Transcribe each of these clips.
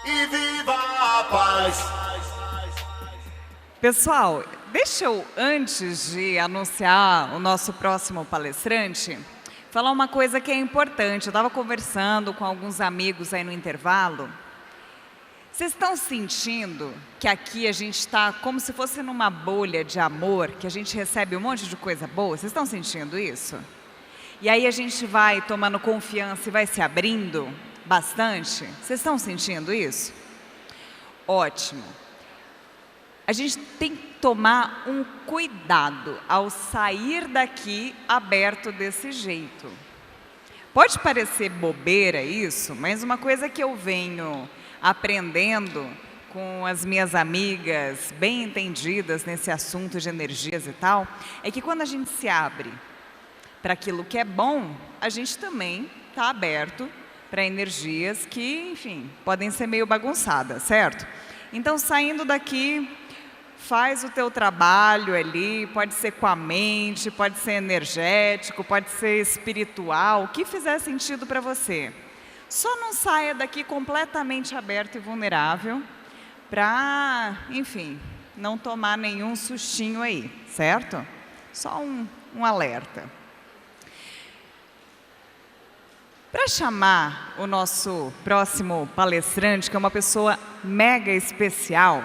E viva a paz. Pessoal, deixa eu, antes de anunciar o nosso próximo palestrante, falar uma coisa que é importante. Eu estava conversando com alguns amigos aí no intervalo. Vocês estão sentindo que aqui a gente está como se fosse numa bolha de amor, que a gente recebe um monte de coisa boa? Vocês estão sentindo isso? E aí a gente vai tomando confiança e vai se abrindo bastante? Vocês estão sentindo isso? Ótimo. A gente tem que tomar um cuidado ao sair daqui aberto desse jeito. Pode parecer bobeira isso, mas uma coisa que eu venho aprendendo com as minhas amigas bem entendidas nesse assunto de energias e tal, é que quando a gente se abre para aquilo que é bom, a gente também está aberto para energias que, enfim, podem ser meio bagunçadas, certo? Então, saindo daqui, faz o teu trabalho ali, pode ser com a mente, pode ser energético, pode ser espiritual, o que fizer sentido para você. Só não saia daqui completamente aberto e vulnerável para, enfim, não tomar nenhum sustinho aí, certo? Só um alerta. Para chamar o nosso próximo palestrante, que é uma pessoa mega especial,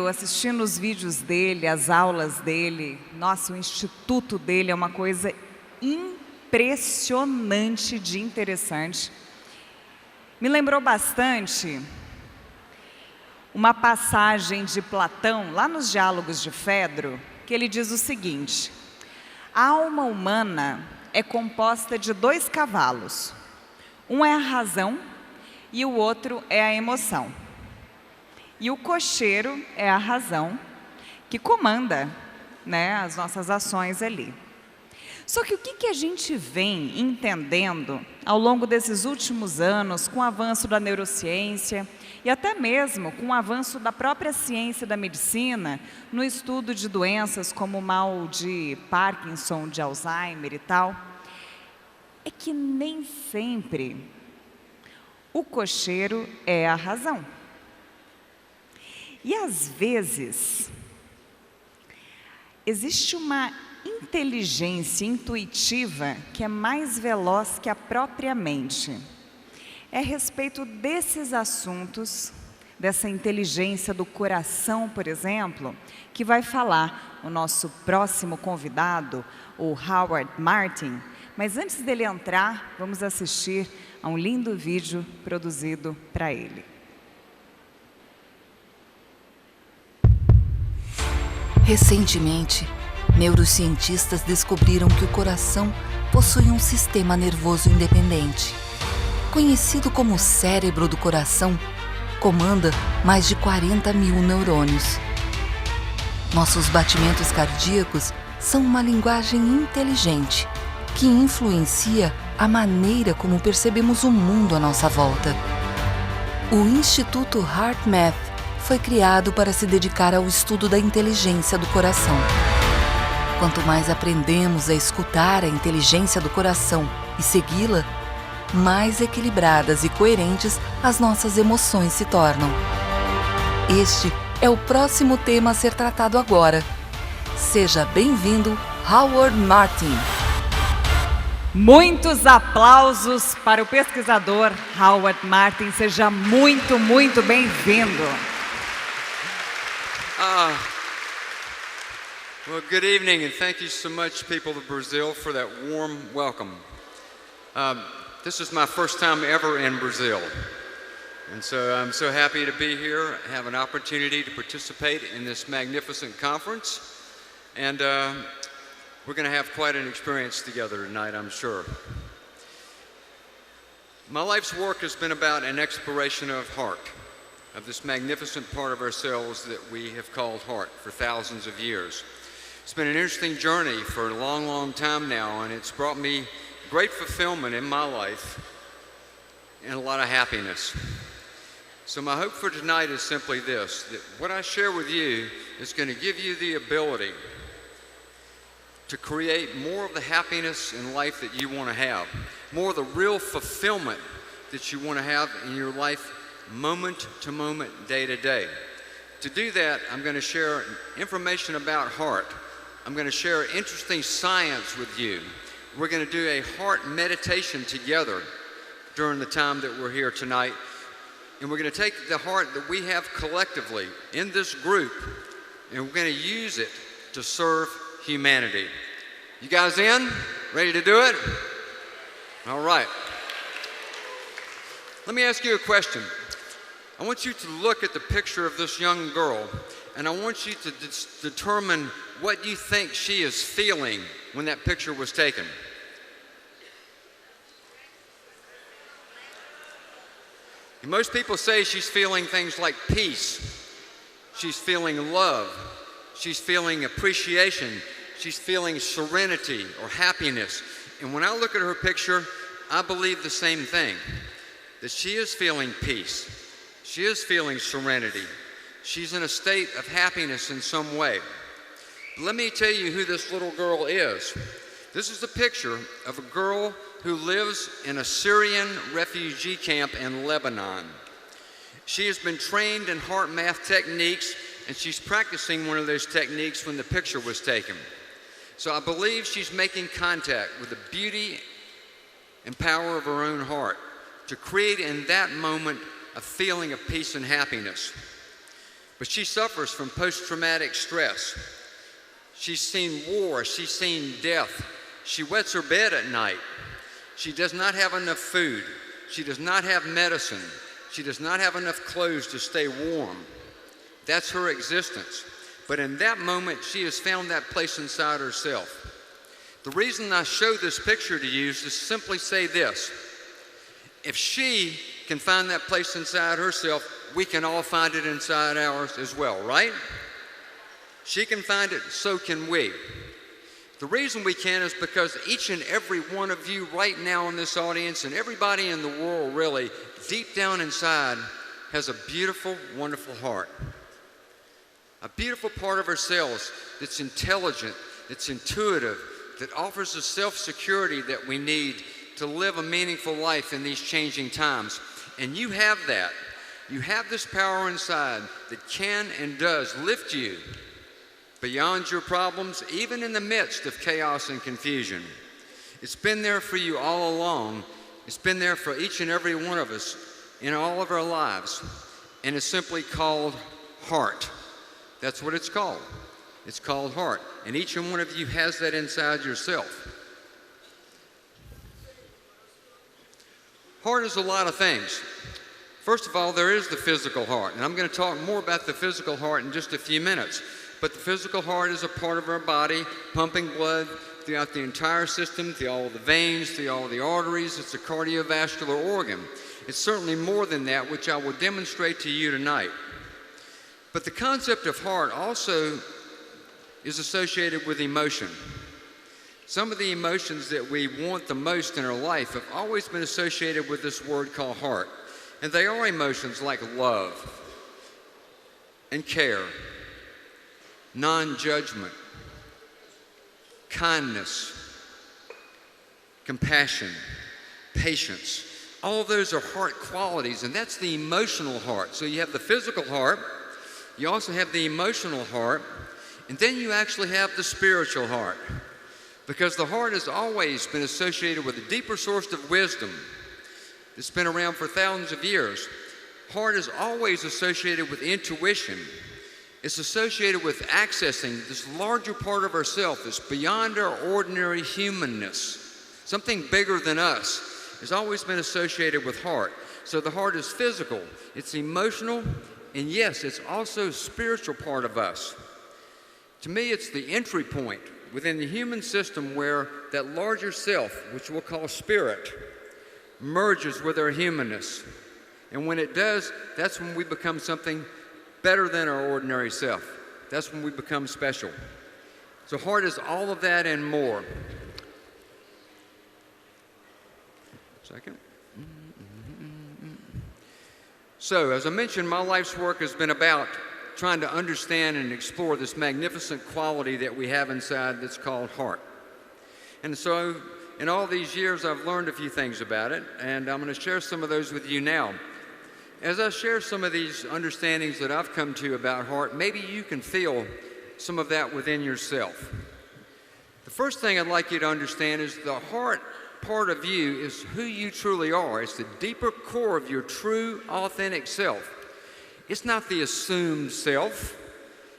assistindo os vídeos dele, as aulas dele, nossa, o instituto dele é uma coisa impressionante de interessante. Me lembrou bastante uma passagem de Platão, lá nos Diálogos de Fedro, que ele diz o seguinte: a alma humana é composta de 2 cavalos. Um é a razão e o outro é a emoção. E o cocheiro é a razão que comanda, né, as nossas ações ali. Só que o que a gente vem entendendo ao longo desses últimos anos, com o avanço da neurociência e até mesmo com o avanço da própria ciência da medicina, no estudo de doenças como o mal de Parkinson, de Alzheimer e tal, é que nem sempre o cocheiro é a razão. E às vezes, existe uma inteligência intuitiva que é mais veloz que a própria mente. É a respeito desses assuntos, dessa inteligência do coração, por exemplo, que vai falar o nosso próximo convidado, o Howard Martin. Mas antes dele entrar, vamos assistir a um lindo vídeo produzido para ele. Recentemente, neurocientistas descobriram que o coração possui um sistema nervoso independente. Conhecido como cérebro do coração, comanda mais de 40 mil neurônios. Nossos batimentos cardíacos são uma linguagem inteligente que influencia a maneira como percebemos o mundo à nossa volta. O Instituto HeartMath foi criado para se dedicar ao estudo da inteligência do coração. Quanto mais aprendemos a escutar a inteligência do coração e segui-la, mais equilibradas e coerentes as nossas emoções se tornam. Este é o próximo tema a ser tratado agora. Seja bem-vindo, Howard Martin. Muitos aplausos para o pesquisador Howard Martin. Seja muito, muito bem-vindo. Well, good evening, and thank you so much, people of Brazil, for that warm welcome. This is my first time ever in Brazil, and so I'm so happy to be here, have an opportunity to participate in this magnificent conference, and we're going to have quite an experience together tonight, I'm sure. My life's work has been about an exploration of heart, of this magnificent part of ourselves that we have called heart for thousands of years. It's been an interesting journey for a long, long time now, and it's brought me great fulfillment in my life and a lot of happiness. So my hope for tonight is simply this, that what I share with you is going to give you the ability to create more of the happiness in life that you want to have, more of the real fulfillment that you want to have in your life, moment to moment, day to day. To do that, I'm going to share information about heart. I'm going to share interesting science with you. We're going to do a heart meditation together during the time that we're here tonight. And we're going to take the heart that we have collectively in this group, and we're going to use it to serve humanity. You guys in? Ready to do it? All right. Let me ask you a question. I want you to look at the picture of this young girl, and I want you to determine what you think she is feeling when that picture was taken. And most people say she's feeling things like peace. She's feeling love. She's feeling appreciation. She's feeling serenity or happiness. And when I look at her picture, I believe the same thing, that she is feeling peace. She is feeling serenity. She's in a state of happiness in some way. But let me tell you who this little girl is. This is a picture of a girl who lives in a Syrian refugee camp in Lebanon. She has been trained in heart math techniques, and she's practicing one of those techniques when the picture was taken. So I believe she's making contact with the beauty and power of her own heart to create in that moment a feeling of peace and happiness. But she suffers from post-traumatic stress. She's seen war, she's seen death. She wets her bed at night. She does not have enough food. She does not have medicine. She does not have enough clothes to stay warm. That's her existence. But in that moment, she has found that place inside herself. The reason I show this picture to you is to simply say this. If she can find that place inside herself, we can all find it inside ours as well, right? She can find it, so can we. The reason we can is because each and every one of you right now in this audience, and everybody in the world really, deep down inside, has a beautiful, wonderful heart. A beautiful part of ourselves that's intelligent, that's intuitive, that offers the self-security that we need to live a meaningful life in these changing times. And you have that. You have this power inside that can and does lift you beyond your problems, even in the midst of chaos and confusion. It's been there for you all along. It's been there for each and every one of us in all of our lives. And it's simply called heart. That's what it's called. It's called heart. And each and one of you has that inside yourself. Heart is a lot of things. First of all, there is the physical heart. And I'm going to talk more about the physical heart in just a few minutes. But the physical heart is a part of our body, pumping blood throughout the entire system, through all the veins, through all the arteries. It's a cardiovascular organ. It's certainly more than that, which I will demonstrate to you tonight. But the concept of heart also is associated with emotion. Some of the emotions that we want the most in our life have always been associated with this word called heart. And they are emotions like love and care, non-judgment, kindness, compassion, patience. All of those are heart qualities, and that's the emotional heart. So you have the physical heart, you also have the emotional heart, and then you actually have the spiritual heart. Because the heart has always been associated with a deeper source of wisdom that's been around for thousands of years. Heart is always associated with intuition. It's associated with accessing this larger part of ourself that's beyond our ordinary humanness. Something bigger than us has always been associated with heart. So the heart is physical, it's emotional, and yes, it's also a spiritual part of us. To me, it's the entry point within the human system where that larger self, which we'll call spirit, merges with our humanness. And when it does, that's when we become something better than our ordinary self. That's when we become special. So heart is all of that and more. Second. So, as I mentioned, my life's work has been about trying to understand and explore this magnificent quality that we have inside that's called heart. And so in all these years, I've learned a few things about it, and I'm going to share some of those with you now. As I share some of these understandings that I've come to about heart, maybe you can feel some of that within yourself. The first thing I'd like you to understand is the heart part of you is who you truly are. It's the deeper core of your true, authentic self. It's not the assumed self.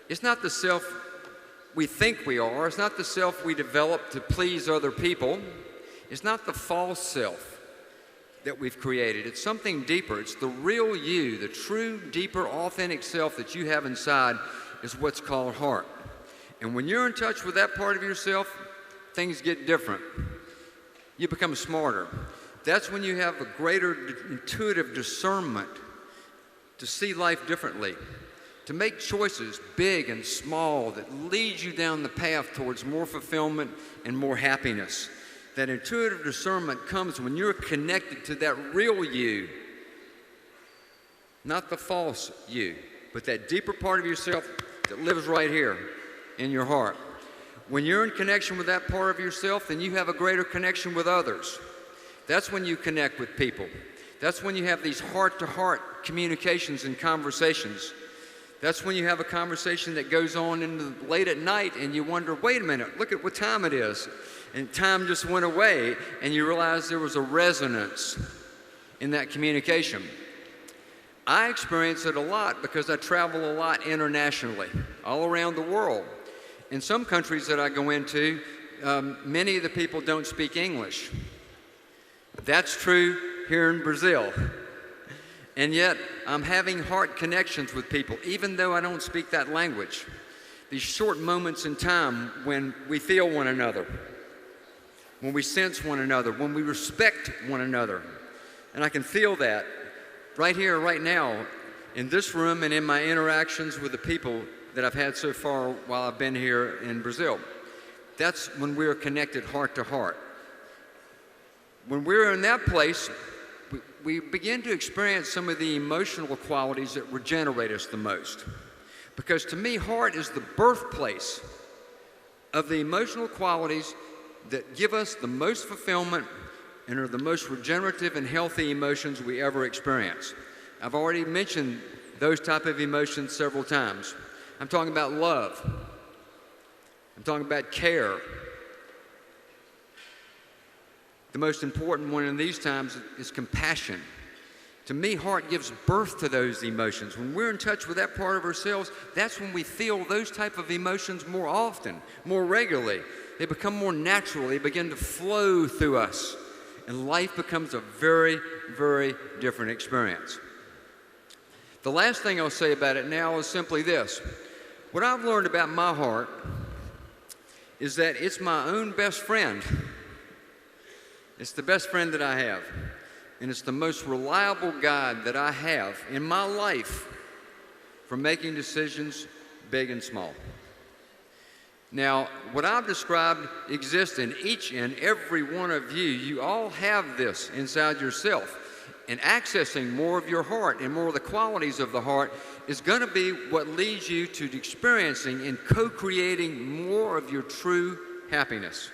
It's not the self we think we are. It's not the self we develop to please other people. It's not the false self that we've created. It's something deeper. It's the real you, the true, deeper, authentic self that you have inside is what's called heart. And when you're in touch with that part of yourself, things get different. You become smarter. That's when you have a greater intuitive discernment to see life differently, to make choices, big and small, that lead you down the path towards more fulfillment and more happiness. That intuitive discernment comes when you're connected to that real you, not the false you, but that deeper part of yourself that lives right here in your heart. When you're in connection with that part of yourself, then you have a greater connection with others. That's when you connect with people. That's when you have these heart-to-heart communications and conversations. That's when you have a conversation that goes on into late at night and you wonder, wait a minute, look at what time it is. And time just went away and you realize there was a resonance in that communication. I experience it a lot because I travel a lot internationally, all around the world. In some countries that I go into, many of the people don't speak English. That's true here in Brazil. And yet, I'm having heart connections with people, even though I don't speak that language. These short moments in time when we feel one another, when we sense one another, when we respect one another. And I can feel that right here, right now, in this room and in my interactions with the people that I've had so far while I've been here in Brazil. That's when we're connected heart to heart. When we're in that place, we begin to experience some of the emotional qualities that regenerate us the most. Because to me, heart is the birthplace of the emotional qualities that give us the most fulfillment and are the most regenerative and healthy emotions we ever experience. I've already mentioned those type of emotions several times. I'm talking about love. I'm talking about care. The most important one in these times is compassion. To me, heart gives birth to those emotions. When we're in touch with that part of ourselves, that's when we feel those type of emotions more often, more regularly. They become more natural. They begin to flow through us. And life becomes a very, very different experience. The last thing I'll say about it now is simply this. What I've learned about my heart is that it's my own best friend. It's the best friend that I have. And it's the most reliable guide that I have in my life for making decisions big and small. Now, what I've described exists in each and every one of you. You all have this inside yourself. And accessing more of your heart and more of the qualities of the heart is going to be what leads you to experiencing and co-creating more of your true happiness.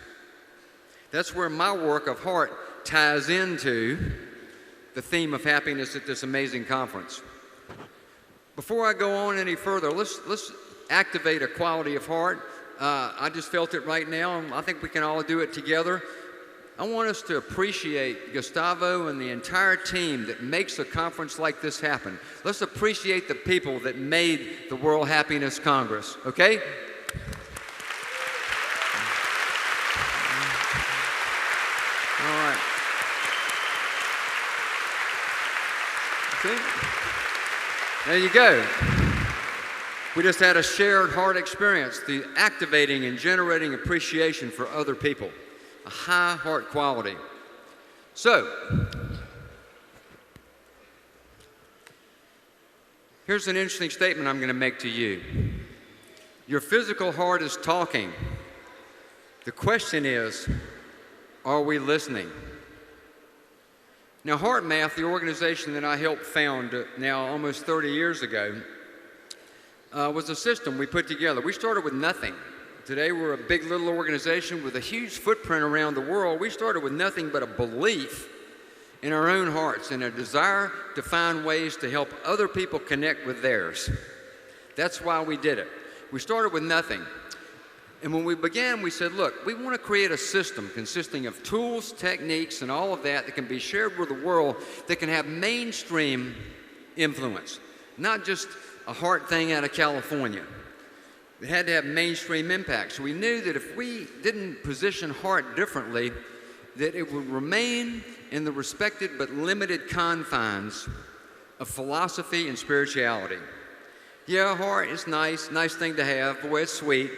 That's where my work of heart ties into the theme of happiness at this amazing conference. Before I go on any further, let's activate a quality of heart. I just felt it right now, and I think we can all do it together. I want us to appreciate Gustavo and the entire team that makes a conference like this happen. Let's appreciate the people that made the World Happiness Congress, okay? All right. See? There you go. We just had a shared heart experience, the activating and generating appreciation for other people. A high heart quality. So, here's an interesting statement I'm going to make to you. Your physical heart is talking. The question is, are we listening? Now, HeartMath, the organization that I helped found now almost 30 years ago, was a system we put together. We started with nothing. Today we're a big little organization with a huge footprint around the world. We started with nothing but a belief in our own hearts and a desire to find ways to help other people connect with theirs. That's why we did it. We started with nothing. And when we began, we said, look, we want to create a system consisting of tools, techniques, and all of that can be shared with the world that can have mainstream influence, not just a heart thing out of California. It had to have mainstream impact. So we knew that if we didn't position heart differently, that it would remain in the respected but limited confines of philosophy and spirituality. Yeah, heart is nice thing to have, boy, it's sweet.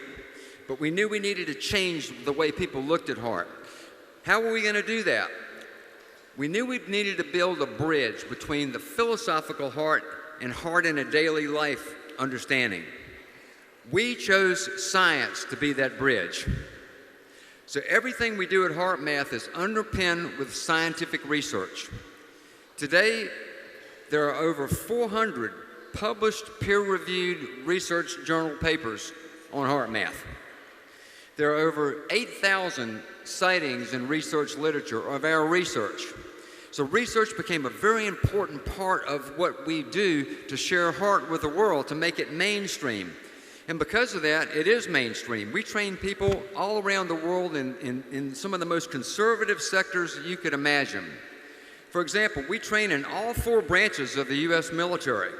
But we knew we needed to change the way people looked at heart. How were we going to do that? We knew we needed to build a bridge between the philosophical heart and heart in a daily life understanding. We chose science to be that bridge. So everything we do at HeartMath is underpinned with scientific research. Today, there are over 400 published peer-reviewed research journal papers on HeartMath. There are over 8,000 sightings in research literature of our research. So research became a very important part of what we do to share heart with the world, to make it mainstream. And because of that, it is mainstream. We train people all around the world in some of the most conservative sectors you could imagine. For example, we train in all 4 branches of the U.S. military.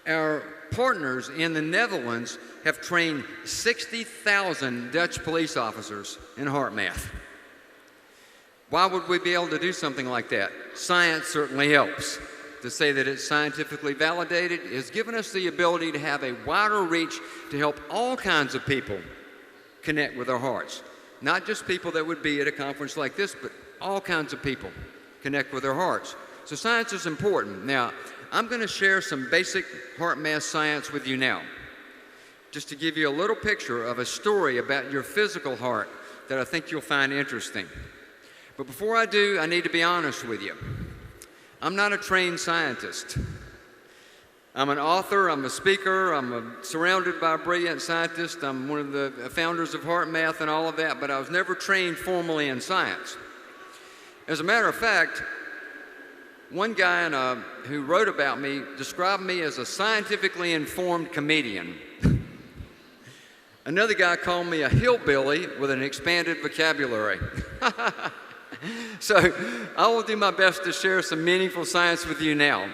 Our partners in the Netherlands have trained 60,000 Dutch police officers in HeartMath. Why would we be able to do something like that? Science certainly helps. To say that it's scientifically validated has given us the ability to have a wider reach to help all kinds of people connect with their hearts. Not just people that would be at a conference like this, but all kinds of people connect with their hearts. So science is important. Now, I'm going to share some basic HeartMath science with you now, just to give you a little picture of a story about your physical heart that I think you'll find interesting. But before I do, I need to be honest with you. I'm not a trained scientist. I'm an author, I'm a speaker, I'm surrounded by brilliant scientists, I'm one of the founders of HeartMath and all of that, but I was never trained formally in science. As a matter of fact, one guy who wrote about me described me as a scientifically informed comedian. Another guy called me a hillbilly with an expanded vocabulary. So I will do my best to share some meaningful science with you now.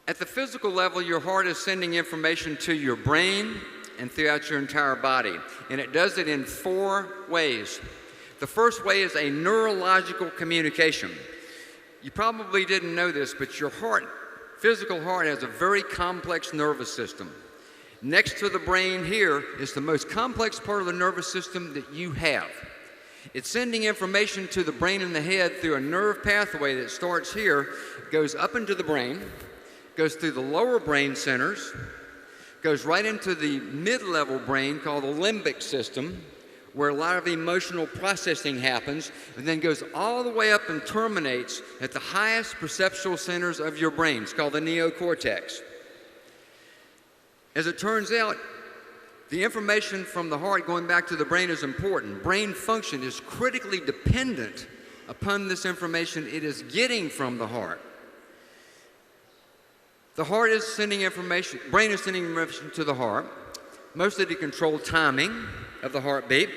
At the physical level, your heart is sending information to your brain and throughout your entire body, and it does it in 4 ways. The first way is a neurological communication. You probably didn't know this, but your heart, physical heart, has a very complex nervous system. Next to the brain here is the most complex part of the nervous system that you have. It's sending information to the brain and the head through a nerve pathway that starts here, goes up into the brain, goes through the lower brain centers, goes right into the mid-level brain called the limbic system, where a lot of emotional processing happens, and then goes all the way up and terminates at the highest perceptual centers of your brain. It's called the neocortex. As it turns out, the information from the heart going back to the brain is important. Brain function is critically dependent upon this information it is getting from the heart. The heart is sending information, brain is sending information to the heart, mostly to control timing of the heartbeat.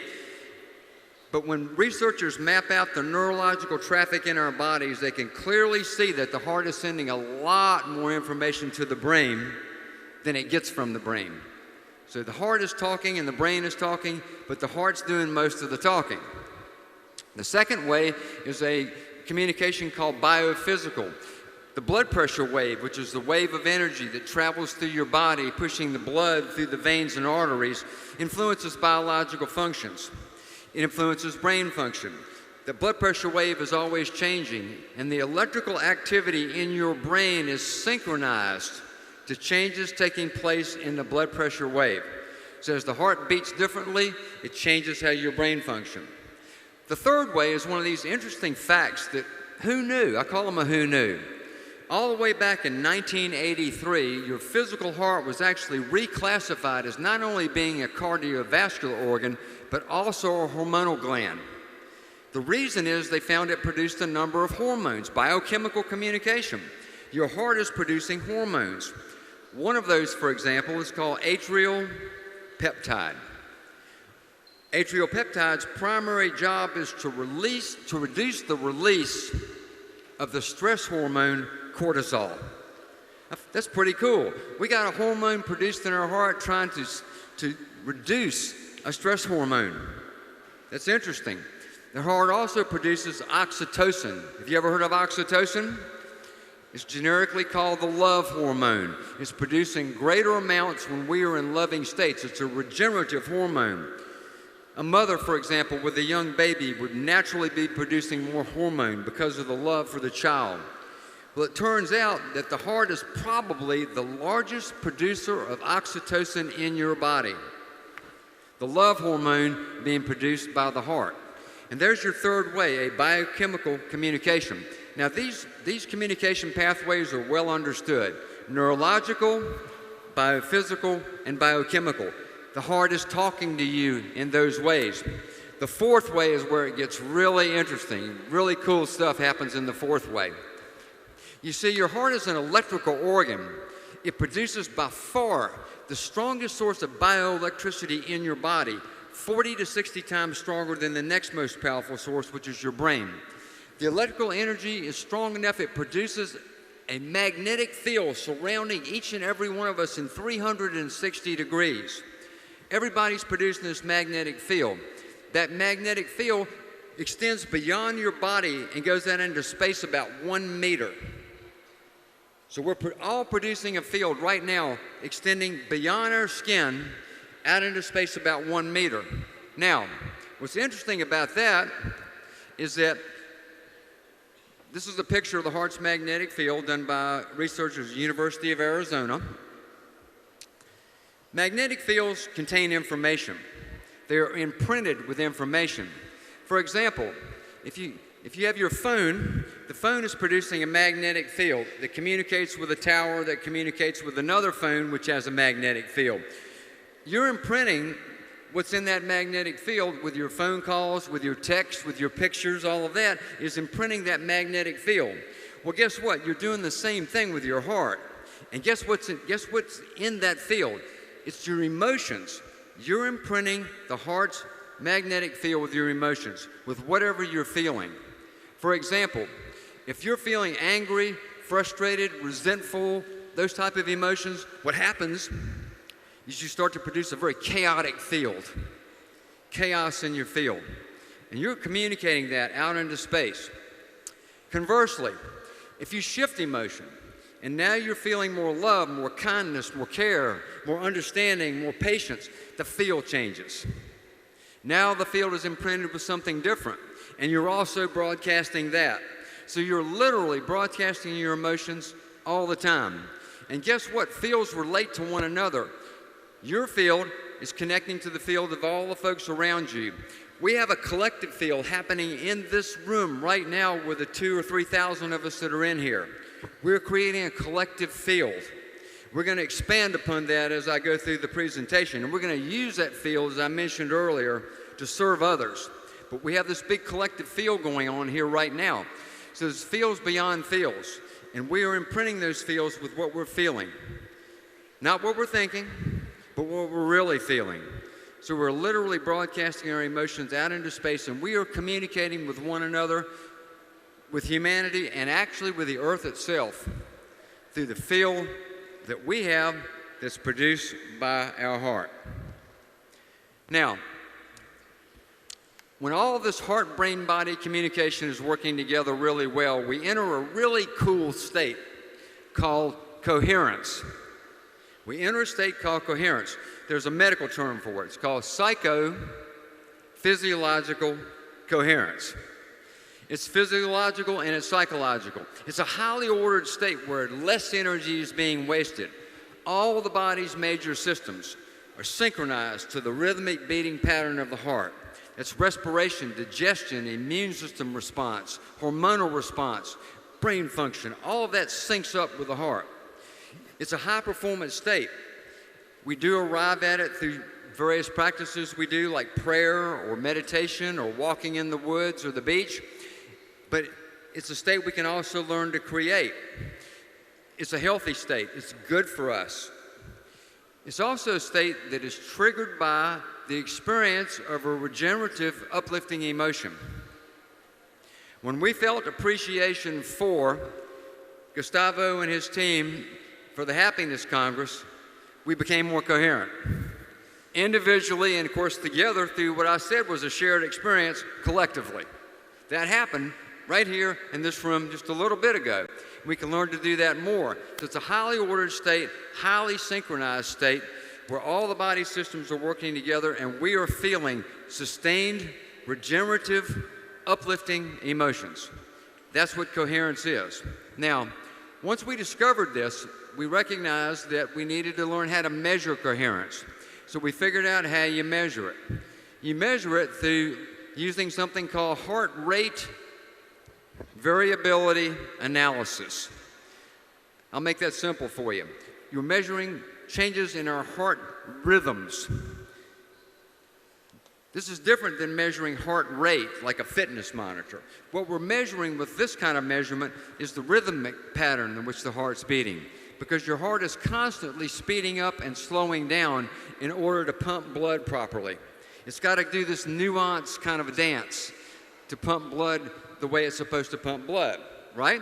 But when researchers map out the neurological traffic in our bodies, they can clearly see that the heart is sending a lot more information to the brain than it gets from the brain. So the heart is talking and the brain is talking, but the heart's doing most of the talking. The second way is a communication called biophysical. The blood pressure wave, which is the wave of energy that travels through your body, pushing the blood through the veins and arteries, influences biological functions. It influences brain function. The blood pressure wave is always changing, and the electrical activity in your brain is synchronized to changes taking place in the blood pressure wave. So as the heart beats differently, it changes how your brain functions. The third way is one of these interesting facts that who knew? I call them a who knew. all the way back in 1983, your physical heart was actually reclassified as not only being a cardiovascular organ, but also a hormonal gland. The reason is they found it produced a number of hormones, biochemical communication. Your heart is producing hormones. One of those, for example, is called atrial peptide. Atrial peptide's primary job is to reduce the release of the stress hormone cortisol. That's pretty cool. We got a hormone produced in our heart trying to reduce a stress hormone. That's interesting. The heart also produces oxytocin. Have you ever heard of oxytocin? It's generically called the love hormone. It's producing greater amounts when we are in loving states. It's a regenerative hormone. A mother, for example, with a young baby would naturally be producing more hormone because of the love for the child. Well, it turns out that the heart is probably the largest producer of oxytocin in your body. The love hormone being produced by the heart. And there's your third way, a biochemical communication. Now, these communication pathways are well understood. Neurological, biophysical, and biochemical. The heart is talking to you in those ways. The fourth way is where it gets really interesting. Really cool stuff happens in the fourth way. You see, your heart is an electrical organ. It produces by far the strongest source of bioelectricity in your body, 40 to 60 times stronger than the next most powerful source, which is your brain. The electrical energy is strong enough, it produces a magnetic field surrounding each and every one of us in 360 degrees. Everybody's producing this magnetic field. That magnetic field extends beyond your body and goes out into space about 1 meter. So we're all producing a field right now extending beyond our skin out into space about 1 meter. Now, what's interesting about that is that this is a picture of the heart's magnetic field done by researchers at the University of Arizona. Magnetic fields contain information. They're imprinted with information. For example, if you have your phone, the phone is producing a magnetic field that communicates with a tower that communicates with another phone which has a magnetic field. You're imprinting what's in that magnetic field with your phone calls, with your texts, with your pictures, all of that is imprinting that magnetic field. Well, guess what? You're doing the same thing with your heart. And guess what's in that field? It's your emotions. You're imprinting the heart's magnetic field with your emotions, with whatever you're feeling. For example, if you're feeling angry, frustrated, resentful, those type of emotions, what happens is you start to produce a very chaotic field, chaos in your field. And you're communicating that out into space. Conversely, if you shift emotion, and now you're feeling more love, more kindness, more care, more understanding, more patience, the field changes. Now the field is imprinted with something different, and you're also broadcasting that. So you're literally broadcasting your emotions all the time. And guess what? Fields relate to one another. Your field is connecting to the field of all the folks around you. We have a collective field happening in this room right now with the 2,000 or 3,000 of us that are in here. We're creating a collective field. We're going to expand upon that as I go through the presentation. And we're going to use that field, as I mentioned earlier, to serve others. But we have this big collective field going on here right now. So there's fields beyond fields. And we are imprinting those fields with what we're feeling. Not what we're thinking, but what we're really feeling. So we're literally broadcasting our emotions out into space, and we are communicating with one another, with humanity, and actually with the earth itself through the field that we have that's produced by our heart. Now, when all of this heart-brain-body communication is working together really well, we enter a really cool state called coherence. We enter a state called coherence. There's a medical term for it. It's called psychophysiological coherence. It's physiological and it's psychological. It's a highly ordered state where less energy is being wasted. All the body's major systems are synchronized to the rhythmic beating pattern of the heart. It's respiration, digestion, immune system response, hormonal response, brain function, all of that syncs up with the heart. It's a high-performance state. We do arrive at it through various practices we do, like prayer or meditation or walking in the woods or the beach, but it's a state we can also learn to create. It's a healthy state. It's good for us. It's also a state that is triggered by the experience of a regenerative, uplifting emotion. When we felt appreciation for Gustavo and his team for the Happiness Congress, we became more coherent. Individually and, of course, together through what I said was a shared experience collectively. That happened right here in this room just a little bit ago. We can learn to do that more. So it's a highly ordered state, highly synchronized state where all the body systems are working together and we are feeling sustained, regenerative, uplifting emotions. That's what coherence is. Now, once we discovered this, we recognized that we needed to learn how to measure coherence. So we figured out how you measure it. You measure it through using something called heart rate variability analysis. I'll make that simple for you. You're measuring changes in our heart rhythms. This is different than measuring heart rate like a fitness monitor. What we're measuring with this kind of measurement is the rhythmic pattern in which the heart's beating, because your heart is constantly speeding up and slowing down in order to pump blood properly. It's got to do this nuanced kind of a dance to pump blood the way it's supposed to pump blood, right?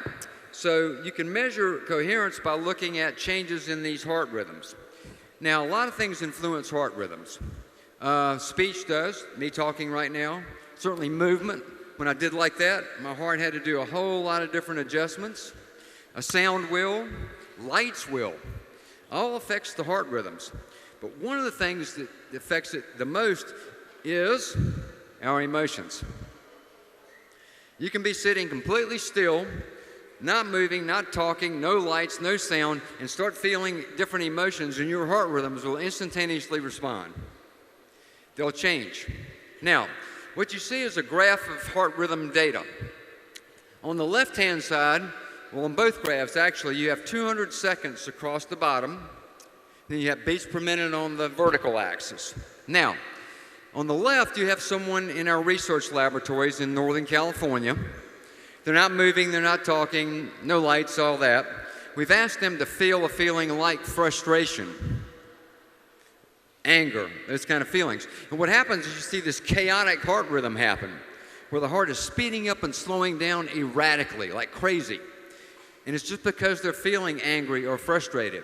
So you can measure coherence by looking at changes in these heart rhythms. Now, a lot of things influence heart rhythms. Speech does, me talking right now. Certainly movement. When I did like that, my heart had to do a whole lot of different adjustments. A sound will, lights will, all affects the heart rhythms. But one of the things that affects it the most is our emotions. You can be sitting completely still, not moving, not talking, no lights, no sound, and start feeling different emotions, and your heart rhythms will instantaneously respond. They'll change. Now, what you see is a graph of heart rhythm data. On the left-hand side, well, on both graphs, actually, you have 200 seconds across the bottom, then you have beats per minute on the vertical axis. Now, on the left, you have someone in our research laboratories in Northern California. They're not moving, they're not talking, no lights, all that. We've asked them to feel a feeling like frustration, anger, those kind of feelings. And what happens is you see this chaotic heart rhythm happen, where the heart is speeding up and slowing down erratically, like crazy. And it's just because they're feeling angry or frustrated.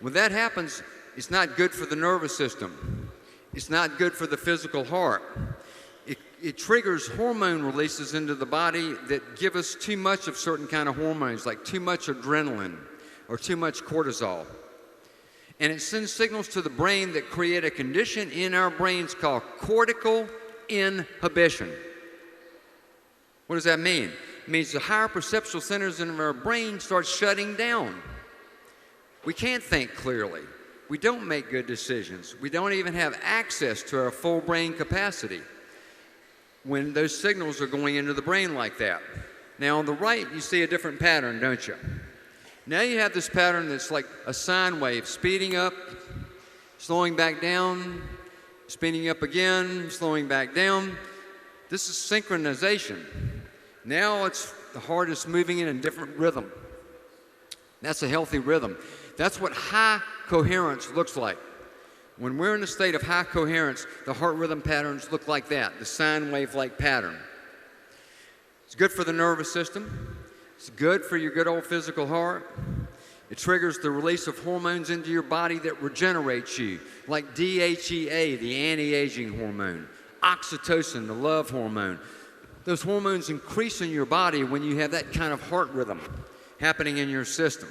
When that happens, it's not good for the nervous system. It's not good for the physical heart. It triggers hormone releases into the body that give us too much of certain kind of hormones, like too much adrenaline or too much cortisol. And it sends signals to the brain that create a condition in our brains called cortical inhibition. What does that mean? It means the higher perceptual centers in our brain start shutting down. We can't think clearly. We don't make good decisions. We don't even have access to our full brain capacity when those signals are going into the brain like that. Now, on the right, you see a different pattern, don't you? Now you have this pattern that's like a sine wave, speeding up, slowing back down, speeding up again, slowing back down. This is synchronization. Now it's the heart is moving in a different rhythm. That's a healthy rhythm. That's what high coherence looks like. When we're in a state of high coherence, the heart rhythm patterns look like that, the sine wave-like pattern. It's good for the nervous system. It's good for your good old physical heart. It triggers the release of hormones into your body that regenerates you, like DHEA, the anti-aging hormone, oxytocin, the love hormone. Those hormones increase in your body when you have that kind of heart rhythm happening in your system.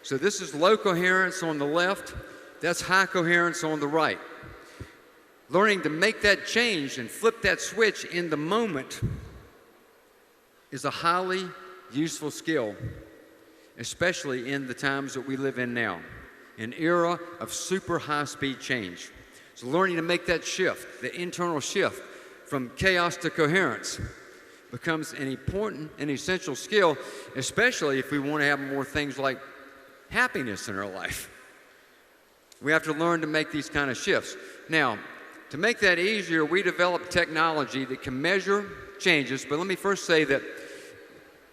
So this is low coherence on the left. That's high coherence on the right. Learning to make that change and flip that switch in the moment is a highly useful skill, especially in the times that we live in now, an era of super high-speed change. So learning to make that shift, the internal shift from chaos to coherence, becomes an important and essential skill, especially if we want to have more things like happiness in our life. We have to learn to make these kind of shifts. Now, to make that easier, we developed technology that can measure changes, but let me first say that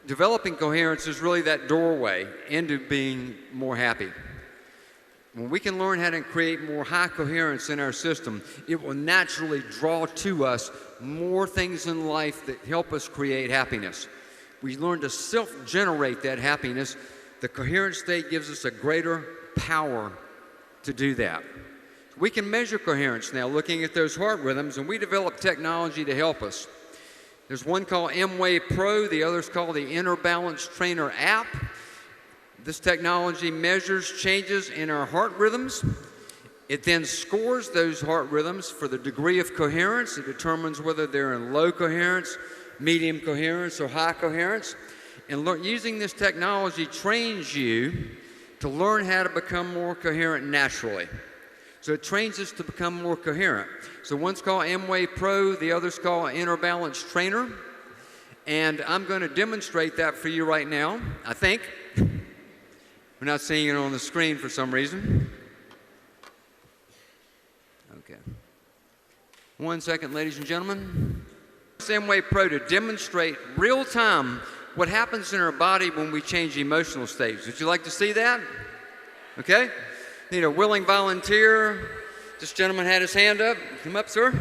developing coherence is really that doorway into being more happy. When we can learn how to create more high coherence in our system, it will naturally draw to us more things in life that help us create happiness. We learn to self-generate that happiness. The coherent state gives us a greater power to do that. We can measure coherence now looking at those heart rhythms, and we develop technology to help us. There's one called M-Wave Pro, the other's called the Inner Balance Trainer app. This technology measures changes in our heart rhythms. It then scores those heart rhythms for the degree of coherence. It determines whether they're in low coherence, medium coherence, or high coherence. And using this technology trains you to learn how to become more coherent naturally. So it trains us to become more coherent. So one's called M-Wave Pro, the other's called Inner Balance Trainer. And I'm going to demonstrate that for you right now, I think. We're not seeing it on the screen for some reason. Okay. 1 second, ladies and gentlemen. M-Wave Pro to demonstrate real time what happens in our body when we change emotional states. Would you like to see that? Okay. Need a willing volunteer. This gentleman had his hand up. Come up, sir.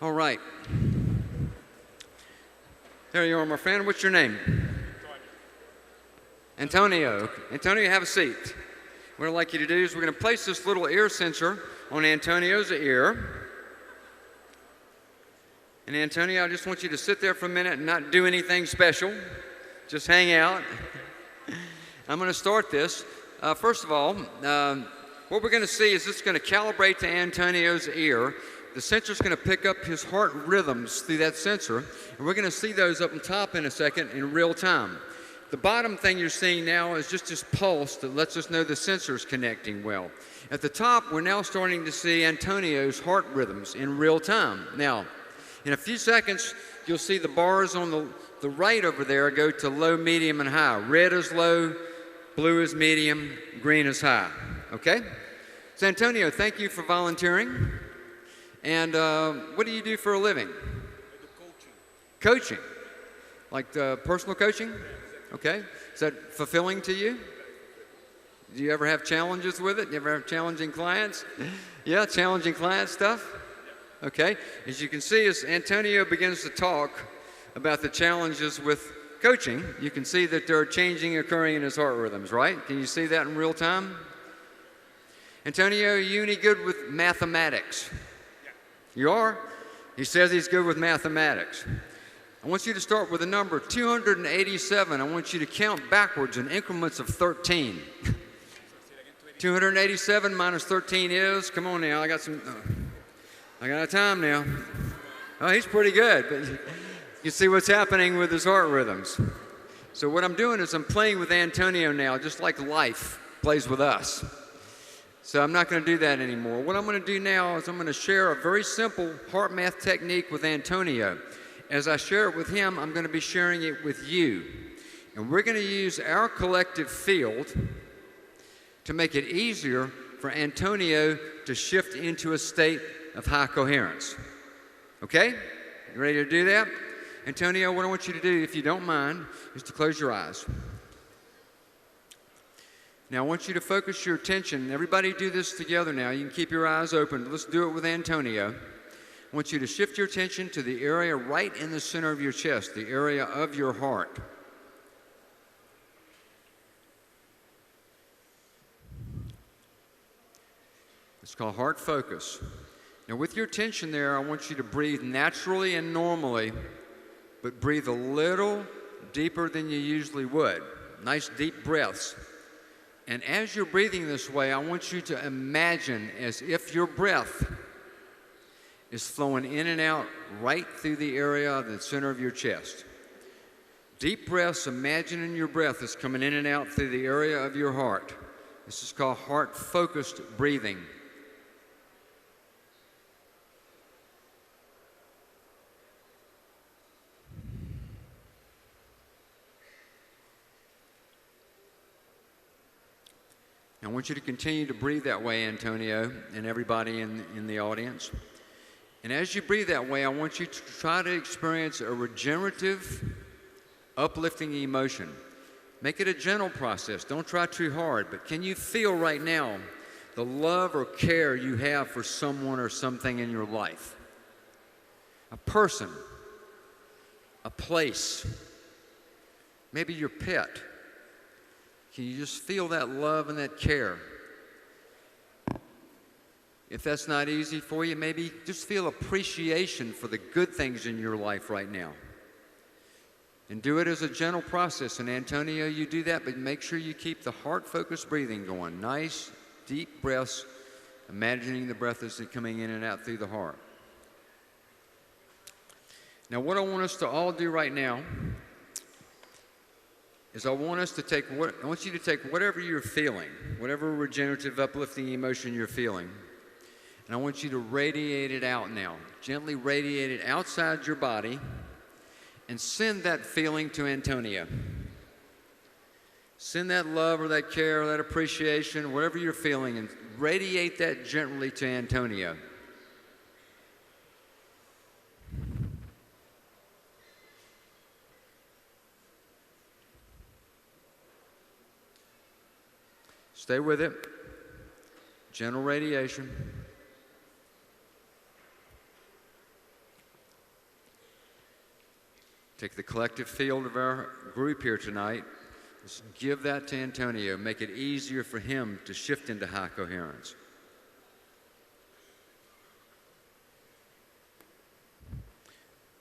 All right. There you are, my friend. What's your name? Antonio. Antonio, have a seat. What I'd like you to do is we're going to place this little ear sensor on Antonio's ear. And Antonio, I just want you to sit there for a minute and not do anything special. Just hang out. I'm going to start this. First of all, what we're going to see is it's going to calibrate to Antonio's ear. The sensor's going to pick up his heart rhythms through that sensor, and we're going to see those up on top in a second in real time. The bottom thing you're seeing now is just this pulse that lets us know the sensor's connecting well. At the top, we're now starting to see Antonio's heart rhythms in real time. Now, in a few seconds, you'll see the bars on the right over there go to low, medium, and high. Red is low, blue is medium, green is high. Okay? So Antonio, thank you for volunteering. And what do you do for a living? I do coaching. Coaching? Like personal coaching? Okay. Is that fulfilling to you? Do you ever have challenges with it? Do you ever have challenging clients? Yeah, challenging client stuff? Okay. As you can see, as Antonio begins to talk about the challenges with coaching, you can see that there are changes occurring in his heart rhythms, right? Can you see that in real time? Antonio, are you any good with mathematics? You are? He says he's good with mathematics. I want you to start with the number 287. I want you to count backwards in increments of 13. 287 minus 13 is, come on now, I got a time now. Oh, he's pretty good, but you see what's happening with his heart rhythms. So what I'm doing is I'm playing with Antonio now, just like life plays with us. So I'm not going to do that anymore. What I'm going to do now is I'm going to share a very simple heart math technique with Antonio. As I share it with him, I'm going to be sharing it with you. And we're going to use our collective field to make it easier for Antonio to shift into a state of high coherence. Okay? You ready to do that? Antonio, what I want you to do, if you don't mind, is to close your eyes. Now, I want you to focus your attention. Everybody do this together now. You can keep your eyes open. Let's do it with Antonio. I want you to shift your attention to the area right in the center of your chest, the area of your heart. It's called heart focus. Now, with your attention there, I want you to breathe naturally and normally, but breathe a little deeper than you usually would. Nice deep breaths. And as you're breathing this way, I want you to imagine as if your breath is flowing in and out right through the area of the center of your chest. Deep breaths, imagining your breath is coming in and out through the area of your heart. This is called heart-focused breathing. want you to continue to breathe that way, Antonio, and everybody in the audience. And as you breathe that way, I want you to try to experience a regenerative, uplifting emotion. Make it a gentle process. Don't try too hard. But can you feel right now the love or care you have for someone or something in your life? A person, a place, maybe your pet. Can you just feel that love and that care? If that's not easy for you, maybe just feel appreciation for the good things in your life right now. And do it as a gentle process. And Antonio, you do that, but make sure you keep the heart-focused breathing going. Nice, deep breaths, imagining the breath is coming in and out through the heart. Now, what I want us to all do right now is I want you to take whatever you're feeling, whatever regenerative, uplifting emotion you're feeling, and I want you to radiate it out now. Gently radiate it outside your body and send that feeling to Antonio. Send that love or that care or that appreciation, whatever you're feeling, and radiate that gently to Antonio. Stay with it. Gentle radiation. Take the collective field of our group here tonight. Just give that to Antonio. Make it easier for him to shift into high coherence.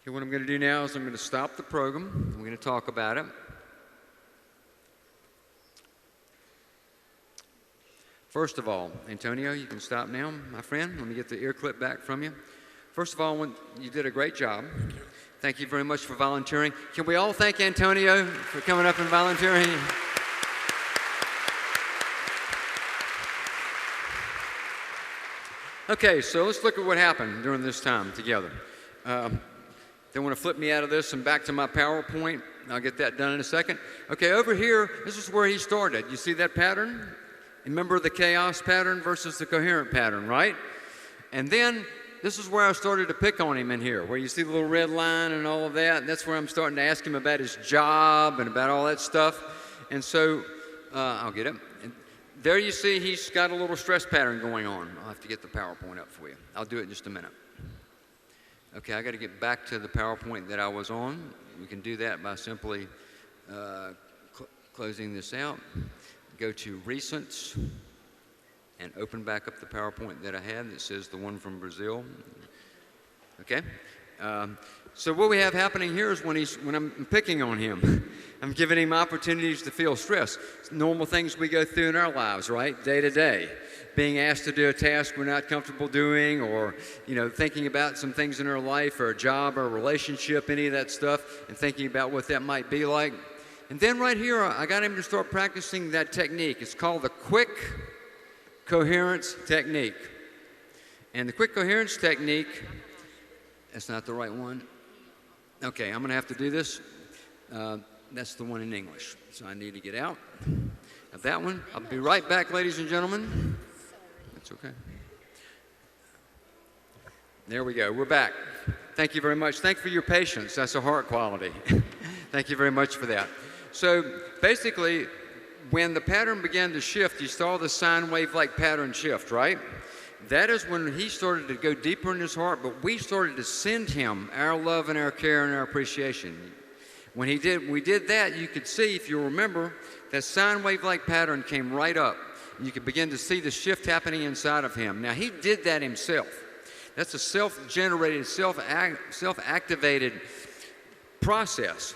Okay, what I'm going to do now is I'm going to stop the program. I'm going to talk about it. First of all, Antonio, you can stop now, my friend. Let me get the ear clip back from you. First of all, you did a great job. Thank you very much for volunteering. Can we all thank Antonio for coming up and volunteering? Okay, so let's look at what happened during this time together. They want to flip me out of this and back to my PowerPoint. I'll get that done in a second. Okay, over here, this is where he started. You see that pattern? Remember the chaos pattern versus the coherent pattern, right? And then this is where I started to pick on him in here, where you see the little red line and all of that. And that's where I'm starting to ask him about his job and about all that stuff. And so I'll get it. And there you see he's got a little stress pattern going on. I'll have to get the PowerPoint up for you. I'll do it in just a minute. Okay, I got to get back to the PowerPoint that I was on. We can do that by simply closing this out. Go to Recents and open back up the PowerPoint that I had that says the one from Brazil. Okay? So what we have happening here is when I'm picking on him, I'm giving him opportunities to feel stress. It's normal things we go through in our lives, right? Day to day. Being asked to do a task we're not comfortable doing, or thinking about some things in our life, or a job, or a relationship, any of that stuff, and thinking about what that might be like. And then right here, I got him to start practicing that technique. It's called the quick coherence technique. And the quick coherence technique, that's not the right one. Okay, I'm going to have to do this. That's the one in English. So I need to get out of that one. I'll be right back, ladies and gentlemen. That's okay. There we go. We're back. Thank you very much. Thank you for your patience. That's a heart quality. Thank you very much for that. So basically, when the pattern began to shift, you saw the sine wave-like pattern shift, right? That is when he started to go deeper in his heart, but we started to send him our love and our care and our appreciation. When we did that, you could see, if you remember, that sine wave-like pattern came right up. And you could begin to see the shift happening inside of him. Now, he did that himself. That's a self-generated, self-activated process.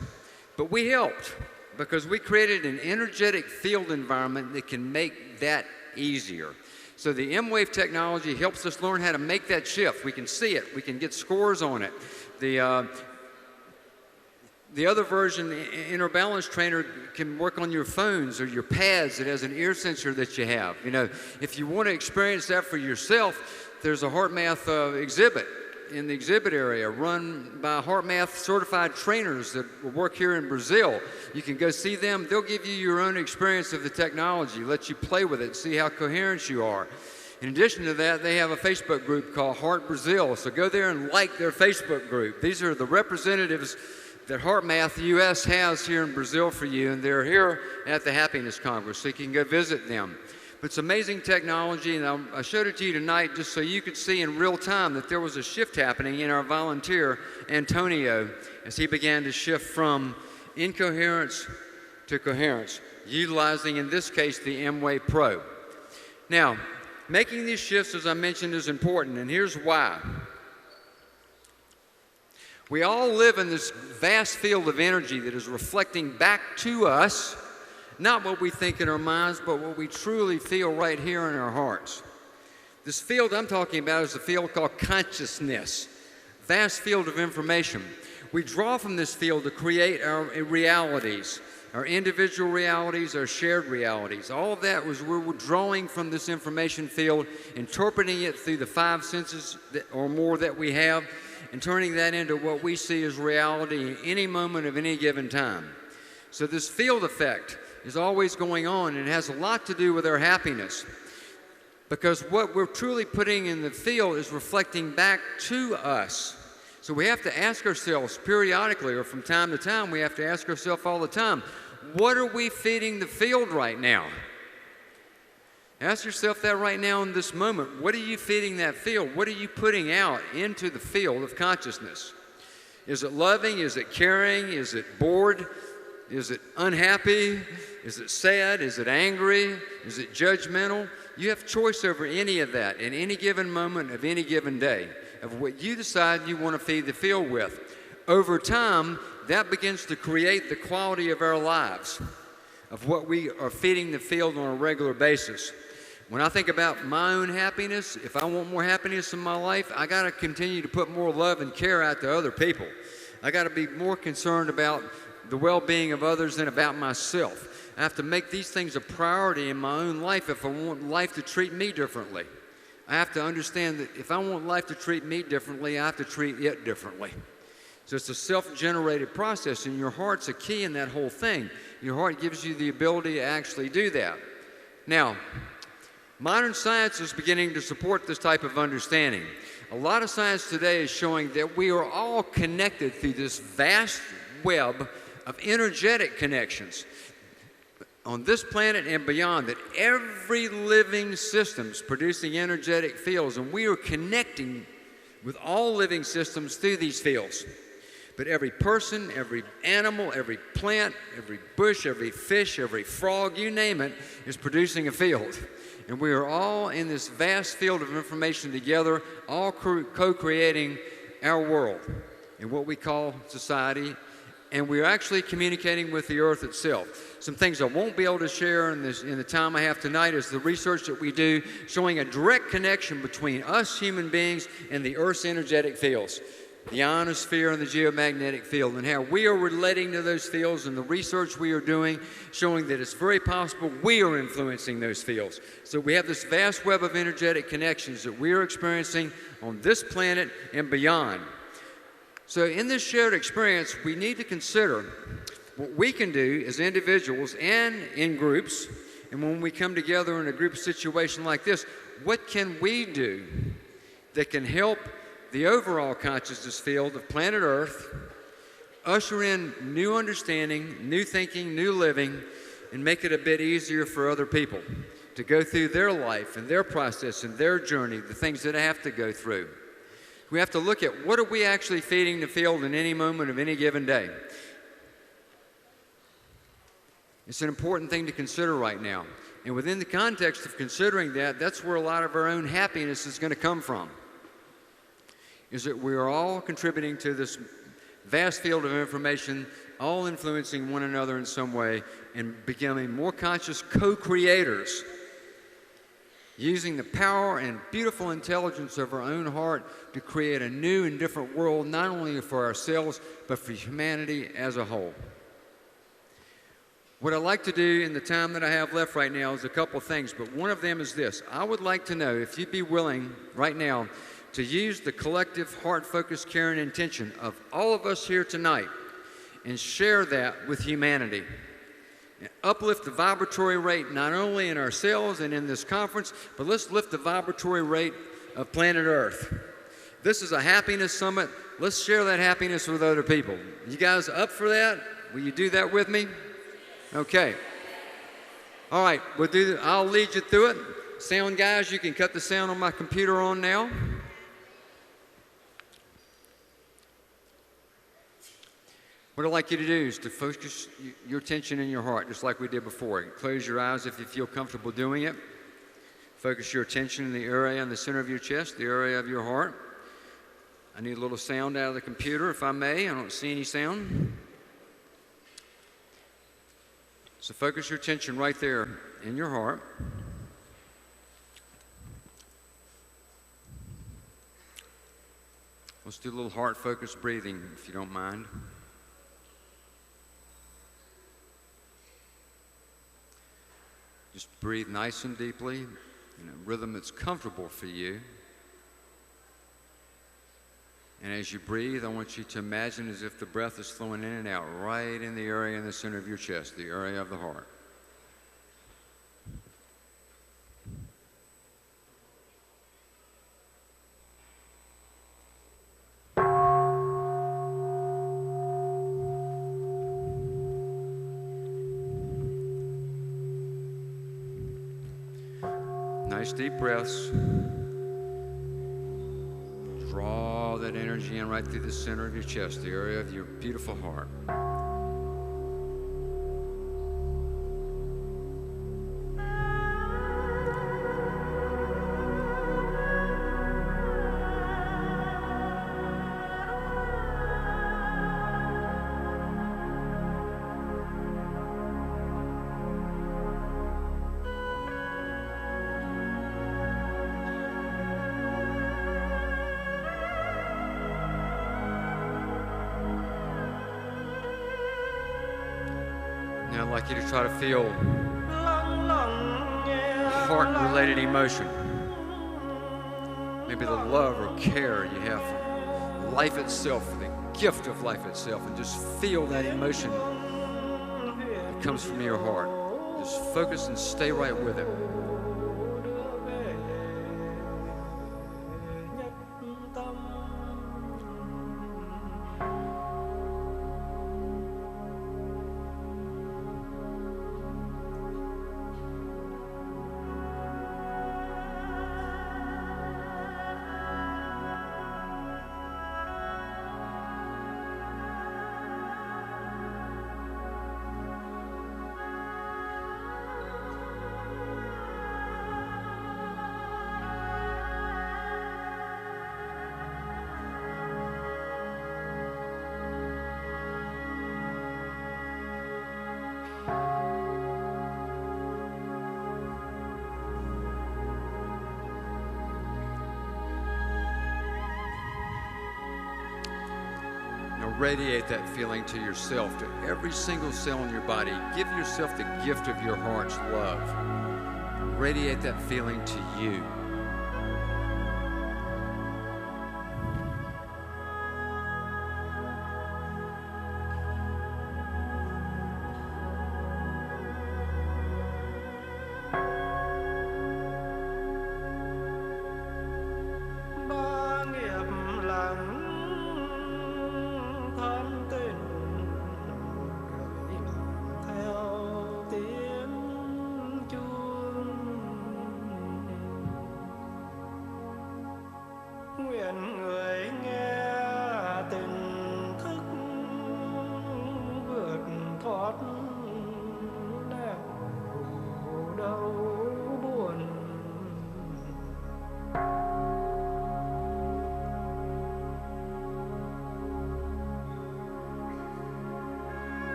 But we helped, because we created an energetic field environment that can make that easier. So the M-Wave technology helps us learn how to make that shift. We can see it. We can get scores on it. The other version, the Inner Balance Trainer, can work on your phones or your pads. It has an ear sensor that you have. If you want to experience that for yourself, there's a HeartMath exhibit in the exhibit area, run by HeartMath certified trainers that work here in Brazil. You can go see them. They'll give you your own experience of the technology, let you play with it, see how coherent you are. In addition to that, they have a Facebook group called Heart Brazil, so go there and like their Facebook group. These are the representatives that HeartMath US has here in Brazil for you, and they're here at the Happiness Congress, so you can go visit them. But it's amazing technology, and I showed it to you tonight just so you could see in real time that there was a shift happening in our volunteer, Antonio, as he began to shift from incoherence to coherence, utilizing, in this case, the M-Way Pro. Now, making these shifts, as I mentioned, is important, and here's why. We all live in this vast field of energy that is reflecting back to us not what we think in our minds, but what we truly feel right here in our hearts. This field I'm talking about is a field called consciousness, vast field of information. We draw from this field to create our realities, our individual realities, our shared realities. All of that was we're drawing from this information field, interpreting it through the 5 senses or more that we have, and turning that into what we see as reality in any moment of any given time. So this field effect is always going on, and it has a lot to do with our happiness, because what we're truly putting in the field is reflecting back to us. So we have to ask ourselves periodically, or from time to time, we have to ask ourselves all the time, what are we feeding the field right now? Ask yourself that right now in this moment. What are you feeding that field? What are you putting out into the field of consciousness? Is it loving? Is it caring? Is it bored? Is it unhappy? Is it sad? Is it angry? Is it judgmental? You have choice over any of that in any given moment of any given day of what you decide you want to feed the field with. Over time, that begins to create the quality of our lives, of what we are feeding the field on a regular basis. When I think about my own happiness, if I want more happiness in my life, I got to continue to put more love and care out to other people. I got to be more concerned about the well-being of others than about myself. I have to make these things a priority in my own life if I want life to treat me differently. I have to understand that if I want life to treat me differently, I have to treat it differently. So it's a self-generated process, and your heart's a key in that whole thing. Your heart gives you the ability to actually do that. Now, modern science is beginning to support this type of understanding. A lot of science today is showing that we are all connected through this vast web of energetic connections on this planet and beyond, that every living system is producing energetic fields, and we are connecting with all living systems through these fields. But every person, every animal, every plant, every bush, every fish, every frog, you name it, is producing a field. And we are all in this vast field of information together, all co-creating our world in what we call society. And we're actually communicating with the earth itself. Some things I won't be able to share in the time I have tonight is the research that we do showing a direct connection between us human beings and the earth's energetic fields, the ionosphere and the geomagnetic field, and how we are relating to those fields, and the research we are doing showing that it's very possible we are influencing those fields. So we have this vast web of energetic connections that we are experiencing on this planet and beyond. So in this shared experience, we need to consider what we can do as individuals and in groups, and when we come together in a group situation like this, what can we do that can help the overall consciousness field of planet Earth usher in new understanding, new thinking, new living, and make it a bit easier for other people to go through their life and their process and their journey, the things that I have to go through. We have to look at what are we actually feeding the field in any moment of any given day. It's an important thing to consider right now. And within the context of considering that, that's where a lot of our own happiness is going to come from. Is that we are all contributing to this vast field of information, all influencing one another in some way, and becoming more conscious co-creators, using the power and beautiful intelligence of our own heart to create a new and different world, not only for ourselves, but for humanity as a whole. What I'd like to do in the time that I have left right now is a couple things, but one of them is this. I would like to know if you'd be willing right now to use the collective heart-focused care and intention of all of us here tonight and share that with humanity. And uplift the vibratory rate not only in ourselves and in this conference, but let's lift the vibratory rate of planet Earth. This is a happiness summit. Let's share that happiness with other people. You guys up for that? Will you do that with me? Okay. All right, I'll lead you through it. Sound guys, you can cut the sound on my computer on now. What I'd like you to do is to focus your attention in your heart, just like we did before. Close your eyes if you feel comfortable doing it. Focus your attention in the area in the center of your chest, the area of your heart. I need a little sound out of the computer, if I may. I don't see any sound. So focus your attention right there in your heart. Let's do a little heart-focused breathing, if you don't mind. Just breathe nice and deeply in a rhythm that's comfortable for you. And as you breathe, I want you to imagine as if the breath is flowing in and out right in the area in the center of your chest, the area of the heart. Nice deep breaths. Draw that energy in right through the center of your chest, the area of your beautiful heart. Now I'd like you to try to feel heart-related emotion. Maybe the love or care you have for life itself, for the gift of life itself, and just feel that emotion that comes from your heart. Just focus and stay right with it. Radiate that feeling to yourself, to every single cell in your body. Give yourself the gift of your heart's love. Radiate that feeling to you.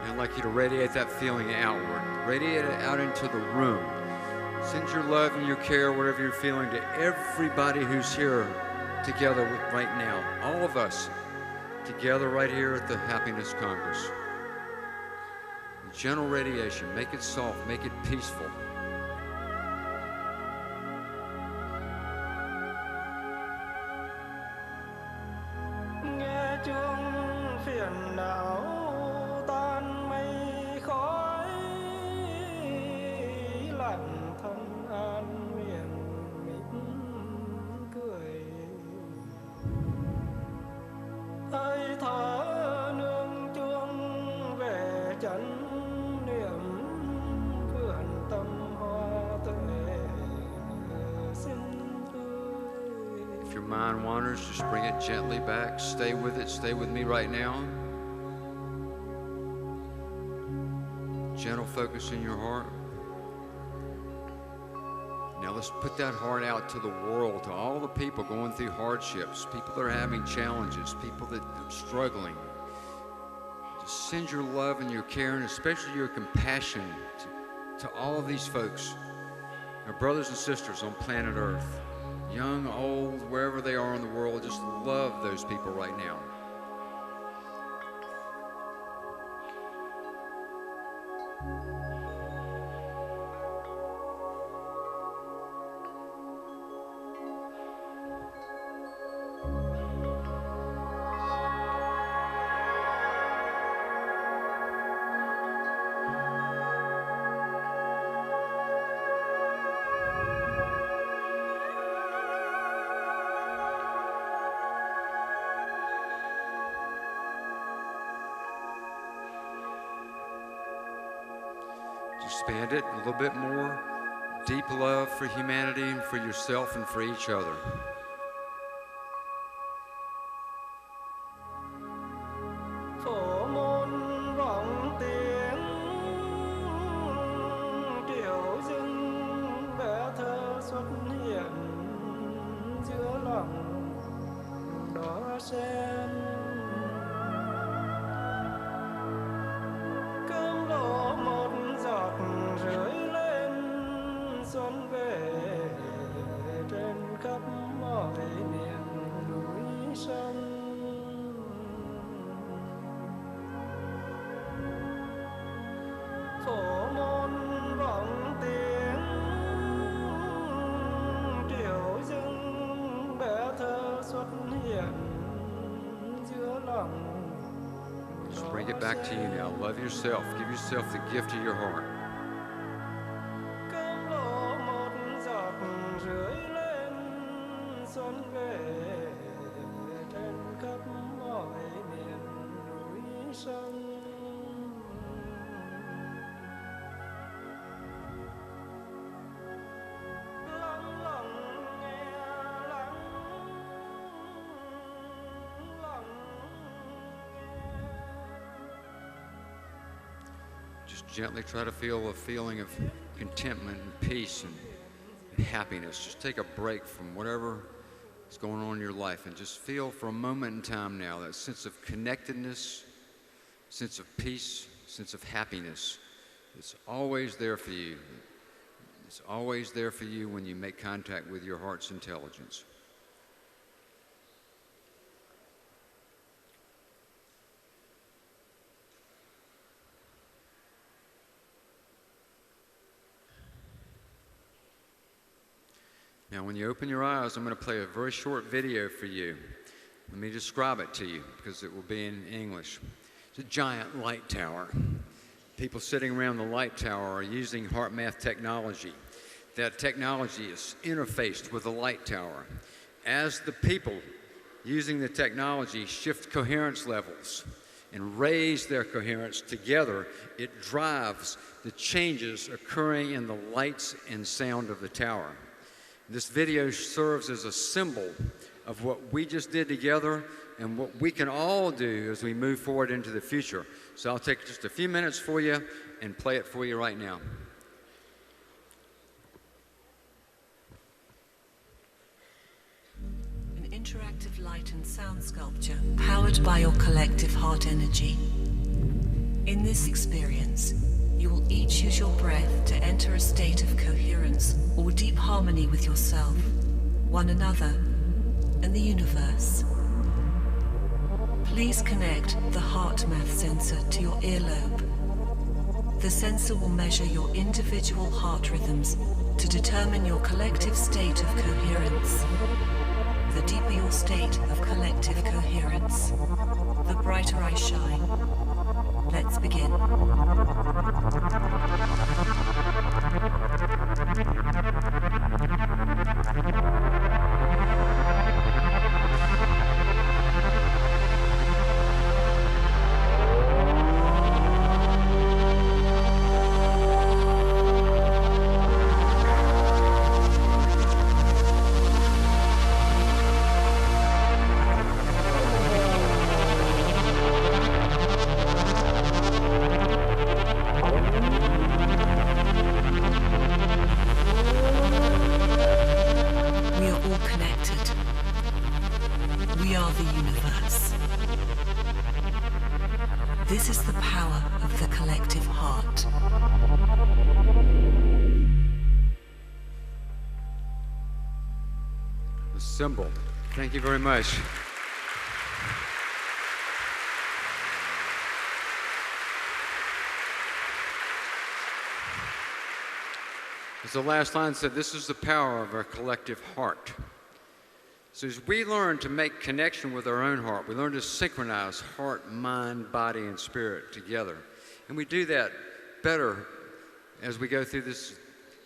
I'd like you to radiate that feeling outward. Radiate it out into the room. Send your love and your care, whatever you're feeling, to everybody who's here together right now, all of us together right here at the Happiness Congress. Gentle radiation, make it soft, make it peaceful. Nghe chuông phiền não tan mây khói, lặng thân an miền mỉm cười. Hơi thở nương chuông về chánh niệm, vườn tâm hoa tuệ xinh tươi. If your mind wanders, just bring it gently back. Stay with it. Stay with me right now. Gentle focus in your heart. Now let's put that heart out to the world, to all the people going through hardships, people that are having challenges, people that are struggling. Just send your love and your care, and especially your compassion to all of these folks, our brothers and sisters on planet Earth, young, old, wherever they are in the world. Just love those people right now. Expand it a little bit more. Deep love for humanity and for yourself and for each other. Phổ môn vọng tiếng triệu dưng bé thơ xuất hiện giữa lòng đóa sen. Cơm đổ một giọt rơi lên xuân về trên khắp mọi miền núi sông. Phổ môn vọng tiếng triệu dưng bé thơ xuất hiện giữa lòng. Just bring it back to you now. Love yourself. Give yourself the gift of your heart. Cơm đổ một giọt rơi lên xuân về trên khắp mọi miền núi sông. Lắng lặng nghe lắng lặng nghe. Just gently try to feel a feeling of contentment and peace and happiness. Just take a break from whatever is going on in your life and just feel for a moment in time now that sense of connectedness, sense of peace, sense of happiness. It's always there for you. It's always there for you when you make contact with your heart's intelligence. Now, when you open your eyes, I'm going to play a very short video for you. Let me describe it to you because it will be in English. It's a giant light tower. People sitting around the light tower are using HeartMath technology. That technology is interfaced with the light tower. As the people using the technology shift coherence levels and raise their coherence together, it drives the changes occurring in the lights and sound of the tower. This video serves as a symbol of what we just did together and what we can all do as we move forward into the future. So I'll take just a few minutes for you and play it for you right now. An interactive light and sound sculpture powered by your collective heart energy. In this experience, you will each use your breath to enter a state of coherence or deep harmony with yourself, one another, and the universe. Please connect the heart math sensor to your earlobe. The sensor will measure your individual heart rhythms to determine your collective state of coherence. The deeper your state of collective coherence, the brighter I shine. Let's begin. This is the power of the collective heart. The symbol. Thank you very much. As the last line said, this is the power of our collective heart. So as we learn to make connection with our own heart, we learn to synchronize heart, mind, body, and spirit together. And we do that better as we go through this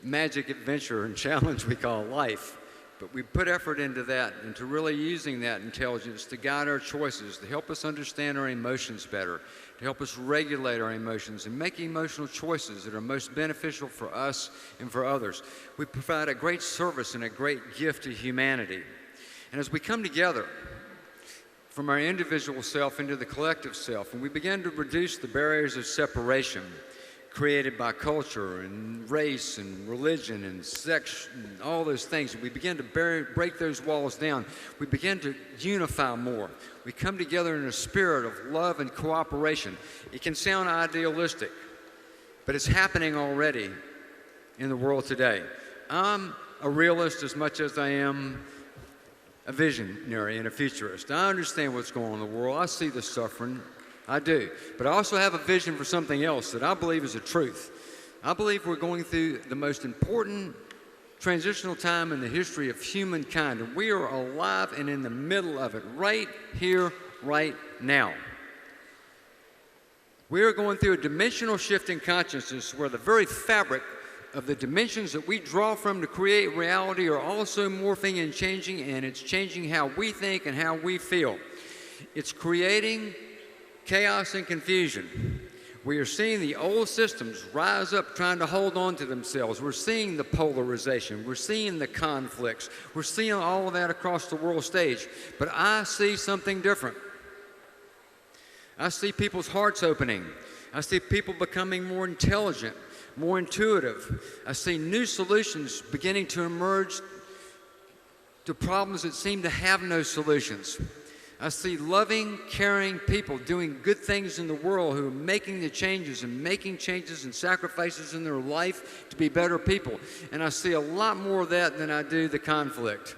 magic adventure and challenge we call life. But we put effort into that, into really using that intelligence to guide our choices, to help us understand our emotions better, to help us regulate our emotions and make emotional choices that are most beneficial for us and for others. We provide a great service and a great gift to humanity. And as we come together from our individual self into the collective self, and we begin to reduce the barriers of separation created by culture and race and religion and sex and all those things, we begin to break those walls down. We begin to unify more. We come together in a spirit of love and cooperation. It can sound idealistic, but it's happening already in the world today. I'm a realist as much as I am a visionary and a futurist. I understand what's going on in the world. I see the suffering. I do. But I also have a vision for something else that I believe is a truth. I believe we're going through the most important transitional time in the history of humankind, and we are alive and in the middle of it, right here, right now. We are going through a dimensional shift in consciousness where the very fabric of the dimensions that we draw from to create reality are also morphing and changing, and it's changing how we think and how we feel. It's creating chaos and confusion. We are seeing the old systems rise up trying to hold on to themselves. We're seeing the polarization. We're seeing the conflicts. We're seeing all of that across the world stage. But I see something different. I see people's hearts opening. I see people becoming more intelligent, more intuitive. I see new solutions beginning to emerge to problems that seem to have no solutions. I see loving, caring people doing good things in the world who are making the changes and making changes and sacrifices in their life to be better people. And I see a lot more of that than I do the conflict.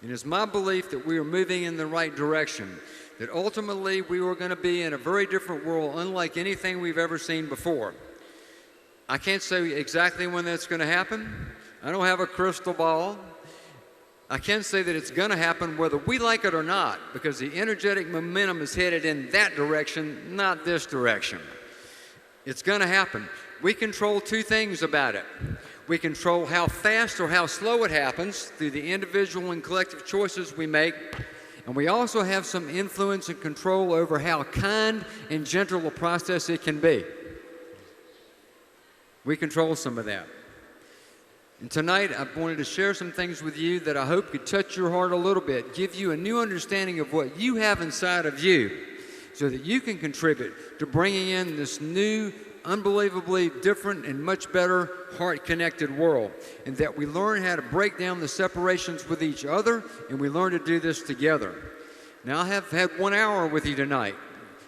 And it's my belief that we are moving in the right direction, that ultimately we are going to be in a very different world, unlike anything we've ever seen before. I can't say exactly when that's going to happen. I don't have a crystal ball. I can say that it's going to happen whether we like it or not, because the energetic momentum is headed in that direction, not this direction. It's going to happen. We control two things about it. We control how fast or how slow it happens through the individual and collective choices we make. And we also have some influence and control over how kind and gentle a process it can be. We control some of that. And tonight, I wanted to share some things with you that I hope could touch your heart a little bit, give you a new understanding of what you have inside of you, so that you can contribute to bringing in this new, unbelievably different and much better heart-connected world, and that we learn how to break down the separations with each other, and we learn to do this together. Now, I have had 1 hour with you tonight,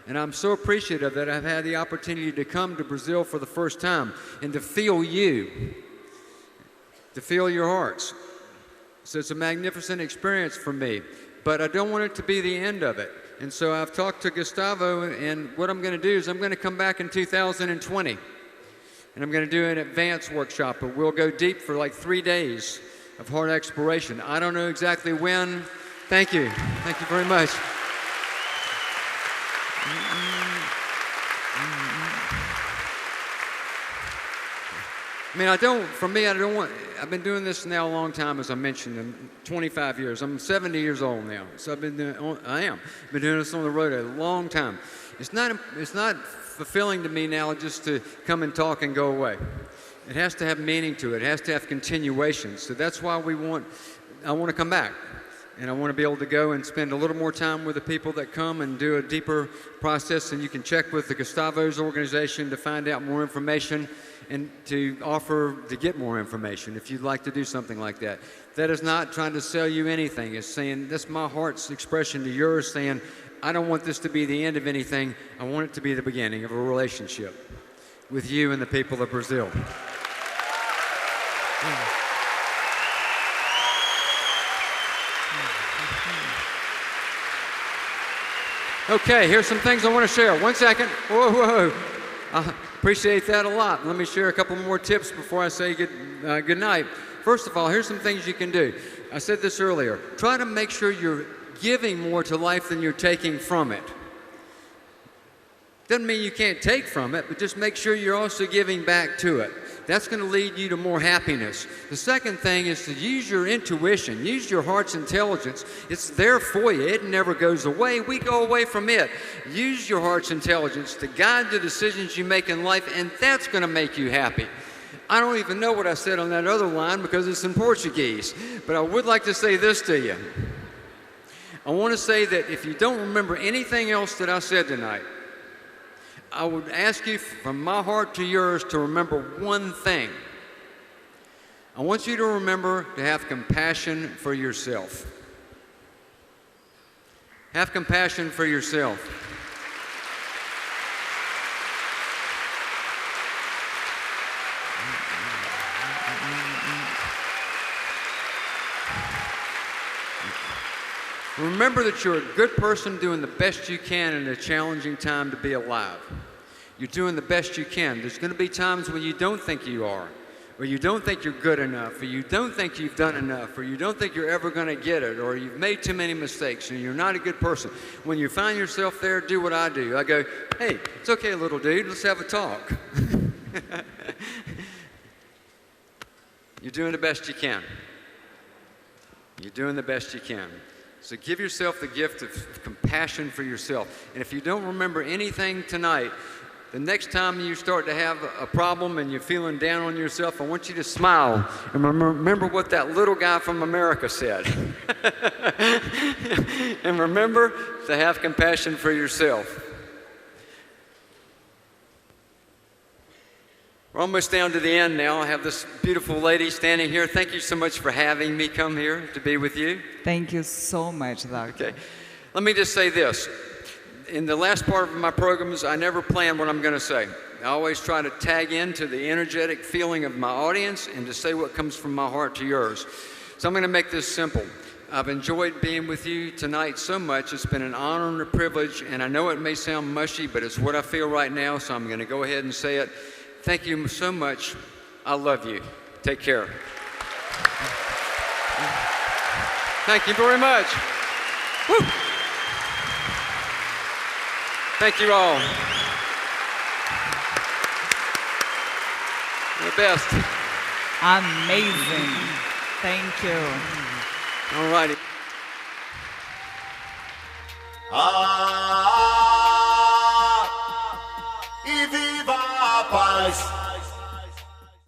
and I'm so appreciative that I've had the opportunity to come to Brazil for the first time and to feel you, to feel your hearts. So it's a magnificent experience for me, but I don't want it to be the end of it. And so I've talked to Gustavo, and what I'm going to do is I'm going to come back in 2020, and I'm going to do an advanced workshop, but we'll go deep for like 3 days of heart exploration. I don't know exactly when. Thank you. Thank you very much. I mean, I've been doing this now a long time, as I mentioned, 25 years. I'm 70 years old now, so I've been doing this on the road a long time. It's not fulfilling to me now just to come and talk and go away. It has to have meaning to it. It has to have continuation. So that's why I want to come back. And I want to be able to go and spend a little more time with the people that come and do a deeper process. And you can check with the Gustavo's organization to find out more information and to get more information if you'd like to do something like that. That is not trying to sell you anything. It's saying, that's my heart's expression to yours, saying, I don't want this to be the end of anything. I want it to be the beginning of a relationship with you and the people of Brazil. Okay, here's some things I want to share. 1 second. Whoa. I appreciate that a lot. Let me share a couple more tips before I say good night. First of all, here's some things you can do. I said this earlier. Try to make sure you're giving more to life than you're taking from it. Doesn't mean you can't take from it, but just make sure you're also giving back to it. That's going to lead you to more happiness. The second thing is to use your intuition, use your heart's intelligence. It's there for you. It never goes away. We go away from it. Use your heart's intelligence to guide the decisions you make in life, and that's going to make you happy. I don't even know what I said on that other line because it's in Portuguese, but I would like to say this to you. I want to say that if you don't remember anything else that I said tonight, I would ask you from my heart to yours to remember one thing. I want you to remember to have compassion for yourself. Have compassion for yourself. Remember that you're a good person doing the best you can in a challenging time to be alive. You're doing the best you can. There's going to be times when you don't think you are, or you don't think you're good enough, or you don't think you've done enough, or you don't think you're ever going to get it, or you've made too many mistakes, and you're not a good person. When you find yourself there, do what I do. I go, hey, it's okay, little dude, let's have a talk. You're doing the best you can. You're doing the best you can. So give yourself the gift of compassion for yourself. And if you don't remember anything tonight, the next time you start to have a problem and you're feeling down on yourself, I want you to smile and remember what that little guy from America said. And remember to have compassion for yourself. We're almost down to the end now. I have this beautiful lady standing here. Thank you so much for having me come here to be with you. Thank you so much, Doctor. Okay. Let me just say this. In the last part of my programs, I never plan what I'm going to say. I always try to tag into the energetic feeling of my audience and to say what comes from my heart to yours. So I'm going to make this simple. I've enjoyed being with you tonight so much. It's been an honor and a privilege, and I know it may sound mushy, but it's what I feel right now, so I'm going to go ahead and say it. Thank you so much. I love you. Take care. Thank you very much. Woo. Thank you all. You're the best. Amazing. Thank you. All righty. E viva a paz.